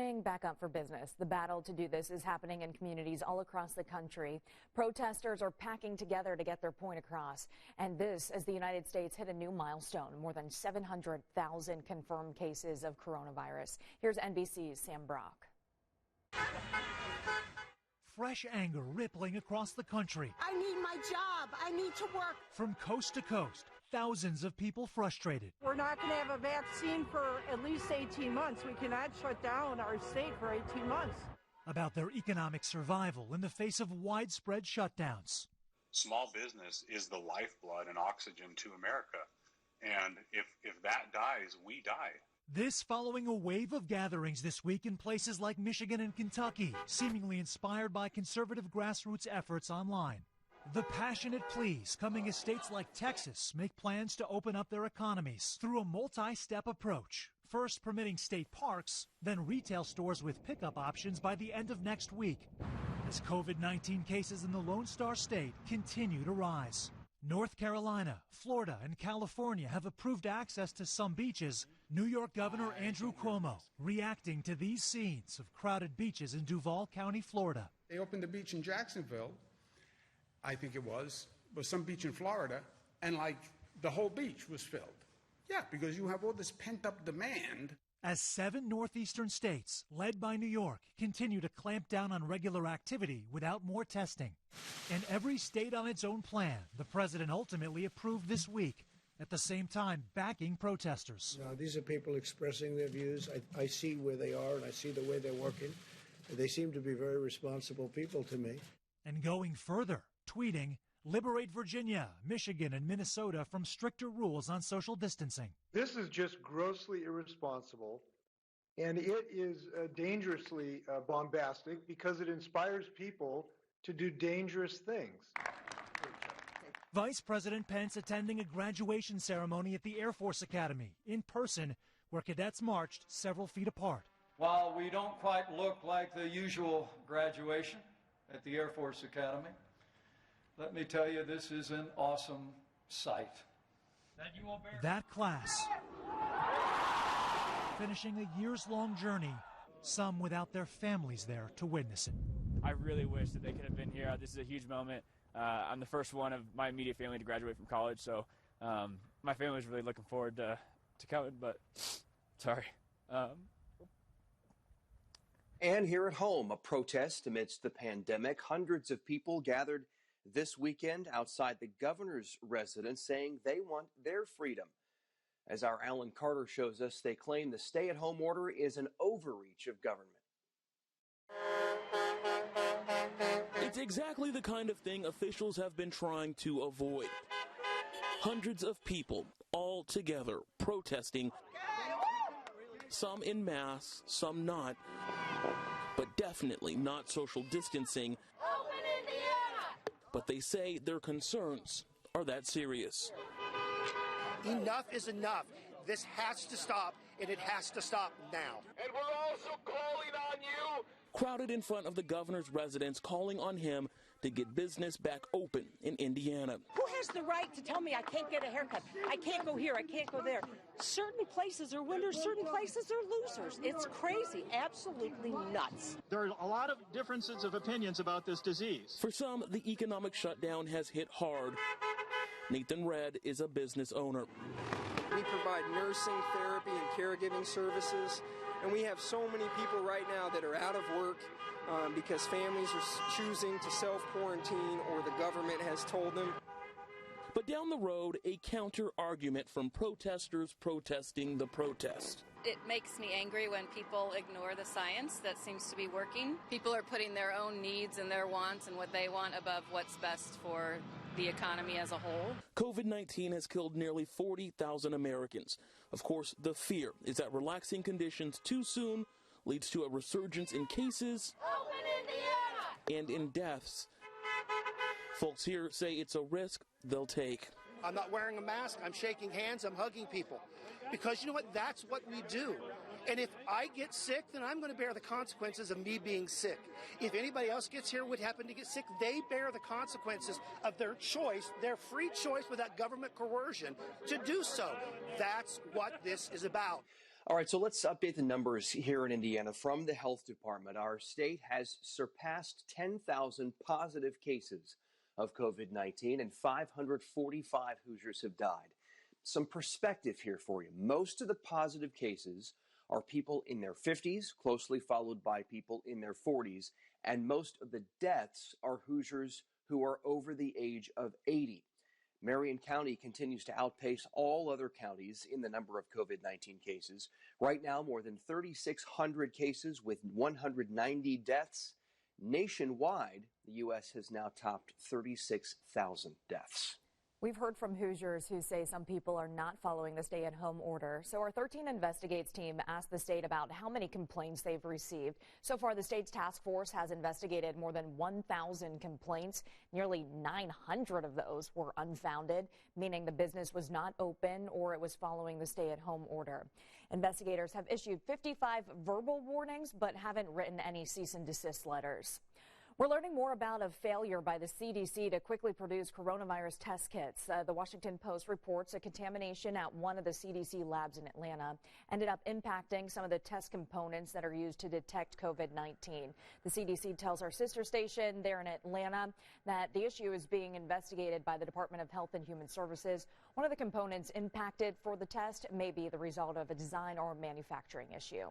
opening back up for business. The battle to do this is happening in communities all across the country. Protesters are packing together to get their point across. And this as the United States hit a new milestone, more than 700,000 confirmed cases of coronavirus. Here's NBC's Sam Brock. Fresh anger rippling across the country. I need my job. I need to work. From coast to coast, thousands of people frustrated. We're not going to have a vaccine for at least 18 months. We cannot shut down our state for 18 months. About their economic survival in the face of widespread shutdowns. Small business is the lifeblood and oxygen to America. And if that dies, we die. This following a wave of gatherings this week in places like Michigan and Kentucky, seemingly inspired by conservative grassroots efforts online. The passionate pleas coming as states like Texas make plans to open up their economies through a multi-step approach. First permitting state parks, then retail stores with pickup options by the end of next week, as COVID-19 cases in the Lone Star State continue to rise. North Carolina, Florida, and California have approved access to some beaches. New York Governor Andrew Cuomo reacting to these scenes of crowded beaches in Duval County, Florida. They opened the beach in Jacksonville, I think it was some beach in Florida, and like the whole beach was filled. Yeah, because you have all this pent-up demand. As 7 northeastern states, led by New York, continue to clamp down on regular activity without more testing. And every state on its own plan, the president ultimately approved this week, at the same time backing protesters. Now, these are people expressing their views. I see where they are and I see the way they're working. They seem to be very responsible people to me. And going further, tweeting, "Liberate Virginia, Michigan, and Minnesota from stricter rules on social distancing." This is just grossly irresponsible, and it is dangerously bombastic because it inspires people to do dangerous things. Vice President Pence attending a graduation ceremony at the Air Force Academy in person, where cadets marched several feet apart. While we don't quite look like the usual graduation at the Air Force Academy, let me tell you, this is an awesome sight. That class finishing a years-long journey, some without their families there to witness it. I really wish that they could have been here. This is a huge moment. I'm the first one of my immediate family to graduate from college, so my family is really looking forward to coming, but sorry. And here at home, a protest amidst the pandemic. Hundreds of people gathered this weekend outside the governor's residence saying they want their freedom. As our Alan Carter shows us, they claim the stay-at-home order is an overreach of government. It's exactly the kind of thing officials have been trying to avoid. Hundreds of people all together protesting, some en masse, some not, but definitely not social distancing. Open Indiana! But they say their concerns are that serious. Enough is enough. This has to stop, and it has to stop now. And we're also calling on you. Crowded in front of the governor's residence, calling on him to get business back open in Indiana. Who has the right to tell me I can't get a haircut? I can't go here, I can't go there. Certain places are winners, certain places are losers. It's crazy, absolutely nuts. There are a lot of differences of opinions about this disease. For some, the economic shutdown has hit hard. Nathan Red is a business owner. We provide nursing, therapy, and caregiving services. And we have so many people right now that are out of work because families are choosing to self-quarantine or the government has told them. But down the road, a counter-argument from protesters protesting the protest. It makes me angry when people ignore the science that seems to be working. People are putting their own needs and their wants and what they want above what's best for the economy as a whole. COVID-19 has killed nearly 40,000 Americans. Of course, the fear is that relaxing conditions too soon leads to a resurgence in cases and in deaths. Folks here say it's a risk they'll take. I'm not wearing a mask. I'm shaking hands. I'm hugging people. Because you know what? That's what we do. And if I get sick, then I'm going to bear the consequences of me being sick. If anybody else gets here would happen to get sick, they bear the consequences of their choice, their free choice without government coercion to do so. That's what this is about. All right, so let's update the numbers here in Indiana from the health department. Our state has surpassed 10,000 positive cases of COVID-19 and 545 Hoosiers have died. Some perspective here for you. Most of the positive cases are people in their 50s, closely followed by people in their 40s, and most of the deaths are Hoosiers who are over the age of 80. Marion County continues to outpace all other counties in the number of COVID-19 cases. Right now, more than 3,600 cases with 190 deaths. Nationwide, the U.S. has now topped 36,000 deaths. We've heard from Hoosiers who say some people are not following the stay-at-home order. So our 13 Investigates team asked the state about how many complaints they've received. So far, the state's task force has investigated more than 1,000 complaints. Nearly 900 of those were unfounded, meaning the business was not open or it was following the stay-at-home order. Investigators have issued 55 verbal warnings but haven't written any cease and desist letters. We're learning more about a failure by the CDC to quickly produce coronavirus test kits. The Washington Post reports a contamination at one of the CDC labs in Atlanta ended up impacting some of the test components that are used to detect COVID-19. The CDC tells our sister station there in Atlanta that the issue is being investigated by the Department of Health and Human Services. One of the components impacted for the test may be the result of a design or manufacturing issue.